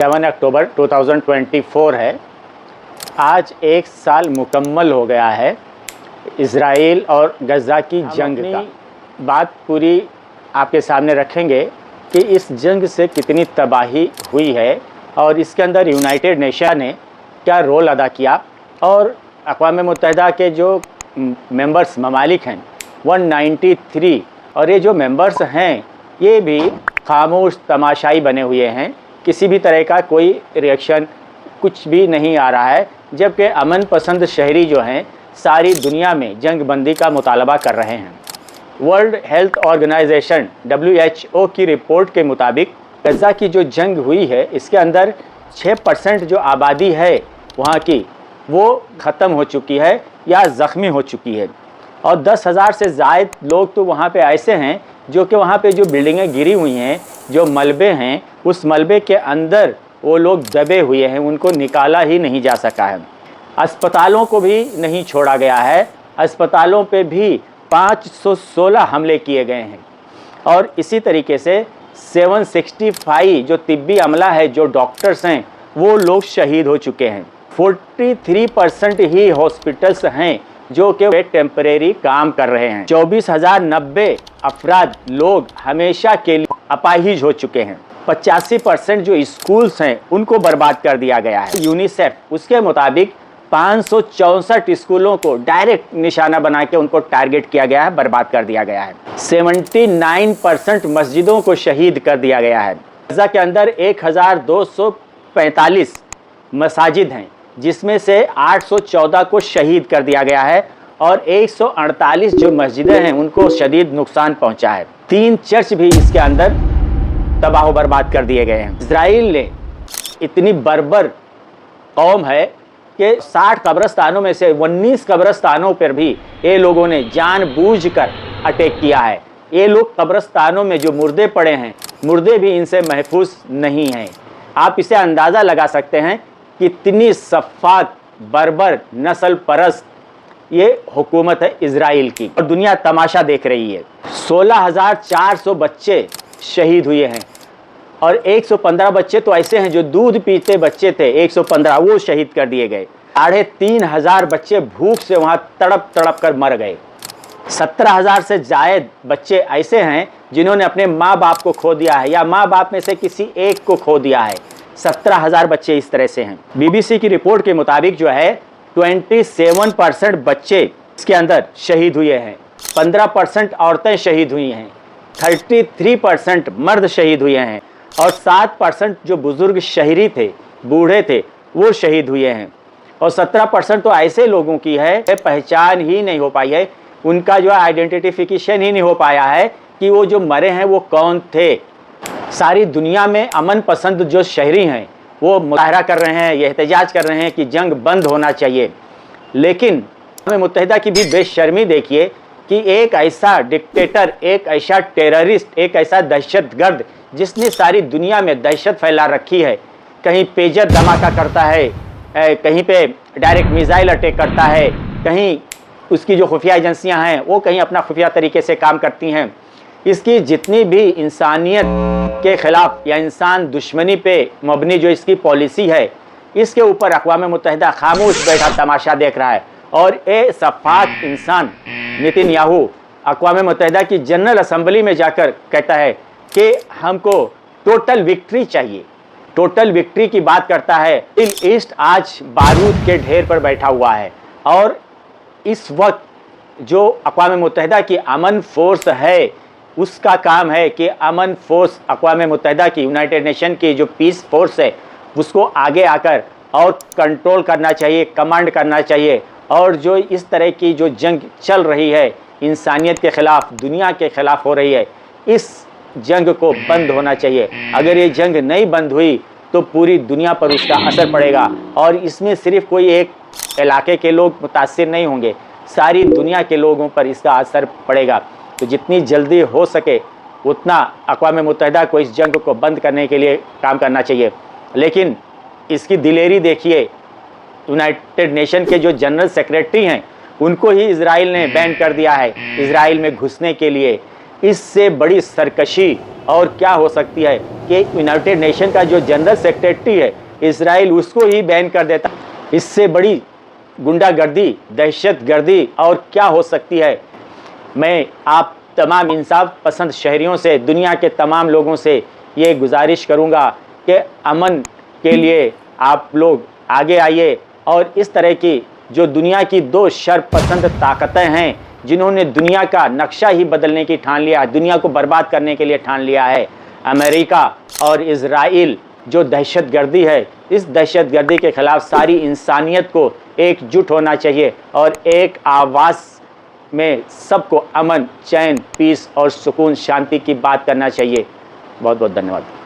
7 अक्टूबर 2024 है। आज एक साल मुकम्मल हो गया है इज़राइल और गज़ा की जंग का। बात पूरी आपके सामने रखेंगे कि इस जंग से कितनी तबाही हुई है और इसके अंदर यूनाइटेड नेशन ने क्या रोल अदा किया और अक़वाम मुत्तहिदा के जो मेंबर्स ममालिक हैं 193 और ये जो मेंबर्स हैं ये भी खामोश तमाशाई बने हुए हैं। किसी भी तरह का कोई रिएक्शन कुछ भी नहीं आ रहा है, जबकि अमन पसंद शहरी जो हैं सारी दुनिया में जंग बंदी का मुतालबा कर रहे हैं। वर्ल्ड हेल्थ ऑर्गेनाइजेशन WHO की रिपोर्ट के मुताबिक गज़ा की जो जंग हुई है इसके अंदर 6% जो आबादी है वहाँ की वो ख़त्म हो चुकी है या ज़ख्मी हो चुकी है और 10,000 से ज़ायद लोग तो वहाँ पे ऐसे हैं जो कि वहाँ पे जो बिल्डिंगें गिरी हुई हैं, जो मलबे हैं, उस मलबे के अंदर वो लोग दबे हुए हैं, उनको निकाला ही नहीं जा सका है। अस्पतालों को भी नहीं छोड़ा गया है, अस्पतालों पे भी 516 हमले किए गए हैं और इसी तरीके से 765 जो तिब्बी अमला है, जो डॉक्टर्स हैं, वो लोग शहीद हो चुके हैं। 43% ही हॉस्पिटल्स हैं जो कि वे टेम्परेरी काम कर रहे हैं। 24,090 अफराद लोग हमेशा के लिए अपाहिज हो चुके हैं। 85% जो स्कूल्स हैं उनको बर्बाद कर दिया गया है। यूनिसेफ उसके मुताबिक 564 स्कूलों को डायरेक्ट निशाना बना के उनको टारगेट किया गया है, बर्बाद कर दिया गया है। 79% मस्जिदों को शहीद कर दिया गया है। गज़ा के अंदर 1245 मसाजिद हैं जिसमें से 814 को शहीद कर दिया गया है और 148 जो मस्जिदें हैं उनको शदीद नुकसान पहुंचा है। 3 चर्च भी इसके अंदर तबाह बर्बाद कर दिए गए हैं। इज़राइल ने इतनी बर्बर कौम है कि 60 कब्रस्तानों में से 19 कब्रस्तानों पर भी ये लोगों ने जानबूझकर अटैक किया है। ये लोग कब्रस्तानों में जो मुर्दे पड़े हैं, मुर्दे भी इनसे महफूज नहीं हैं। आप इसे अंदाज़ा लगा सकते हैं कितनी सफ़ाक बर्बर नस्ल परस्त ये हुकूमत है इज़राइल की और दुनिया तमाशा देख रही है। 16,400 बच्चे शहीद हुए हैं और 115 बच्चे तो ऐसे हैं जो दूध पीते बच्चे थे, 115 वो शहीद कर दिए गए। 3,500 बच्चे भूख से वहाँ तड़प तड़प कर मर गए। 17,000 से ज़ायद बच्चे ऐसे हैं जिन्होंने अपने माँ बाप को खो दिया है या माँ बाप में से किसी एक को खो दिया है। 17,000 बच्चे इस तरह से हैं। BBC की रिपोर्ट के मुताबिक जो है 27% बच्चे इसके अंदर शहीद हुए हैं, 15% औरतें शहीद हुई हैं, 33% मर्द शहीद हुए हैं और 7% जो बुज़ुर्ग शहरी थे, बूढ़े थे, वो शहीद हुए हैं और 17% तो ऐसे लोगों की है पहचान ही नहीं हो पाई है, उनका जो आइडेंटिफिकेशन ही नहीं हो पाया है कि वो जो मरे हैं वो कौन थे। सारी दुनिया में अमन पसंद जो शहरी हैं वो मुजाहरा कर रहे हैं, ये एहतजाज कर रहे हैं कि जंग बंद होना चाहिए, लेकिन अक़वाम मुत्तहिदा की भी बेशर्मी देखिए कि एक ऐसा डिक्टेटर, एक ऐसा टेररिस्ट, एक ऐसा दहशतगर्द जिसने सारी दुनिया में दहशत फैला रखी है, कहीं पेजर धमाका करता है, कहीं पे डायरेक्ट मिसाइल अटैक करता है, कहीं उसकी जो खुफिया एजेंसियाँ हैं वो कहीं अपना खुफिया तरीके से काम करती हैं। इसकी जितनी भी इंसानियत के ख़िलाफ़ या इंसान दुश्मनी पे मबनी जो इसकी पॉलिसी है, इसके ऊपर अक़वाम मुत्तहिदा खामोश बैठा तमाशा देख रहा है और ये सफ़ाक इंसान नेतन्याहू अक़वाम मुत्तहिदा की जनरल असम्बली में जाकर कहता है कि हमको टोटल विक्ट्री चाहिए, टोटल विक्ट्री की बात करता है। मिडिल ईस्ट आज बारूद के ढेर पर बैठा हुआ है और इस वक्त जो अक़वाम मुत्तहिदा की अमन फोर्स है उसका काम है कि अमन फोर्स अक़वाम मुत्तहिदा की यूनाइटेड नेशन की जो पीस फोर्स है उसको आगे आकर और कंट्रोल करना चाहिए, कमांड करना चाहिए और जो इस तरह की जो जंग चल रही है इंसानियत के ख़िलाफ़, दुनिया के ख़िलाफ़ हो रही है, इस जंग को बंद होना चाहिए। अगर ये जंग नहीं बंद हुई तो पूरी दुनिया पर उसका असर पड़ेगा और इसमें सिर्फ कोई एक इलाके के लोग मुतासिर नहीं होंगे, सारी दुनिया के लोगों पर इसका असर पड़ेगा। तो जितनी जल्दी हो सके उतना अक़वाम मुत्तहिदा को इस जंग को बंद करने के लिए काम करना चाहिए। लेकिन इसकी दिलेरी देखिए, यूनाइटेड नेशन के जो जनरल सेक्रेटरी हैं उनको ही इज़राइल ने बैन कर दिया है इज़राइल में घुसने के लिए। इससे बड़ी सरकशी और क्या हो सकती है कि यूनाइटेड नेशन का जो जनरल सेक्रेटरी है इजराइल, उसको ही बैन कर देता। इससे बड़ी गुंडागर्दी, दहशतगर्दी और क्या हो सकती है। मैं आप तमाम इंसाफ पसंद शहरियों से, दुनिया के तमाम लोगों से ये गुजारिश करूँगा कि अमन के लिए आप लोग आगे आइए और इस तरह की जो दुनिया की दो शरपसंद ताकतें हैं जिन्होंने दुनिया का नक्शा ही बदलने की ठान लिया, दुनिया को बर्बाद करने के लिए ठान लिया है, अमेरिका और इजराइल, जो दहशतगर्दी है, इस दहशतगर्दी के खिलाफ सारी इंसानियत को एकजुट होना चाहिए और एक आवाज़ में सबको अमन, चैन, पीस और सुकून, शांति की बात करना चाहिए। बहुत बहुत धन्यवाद।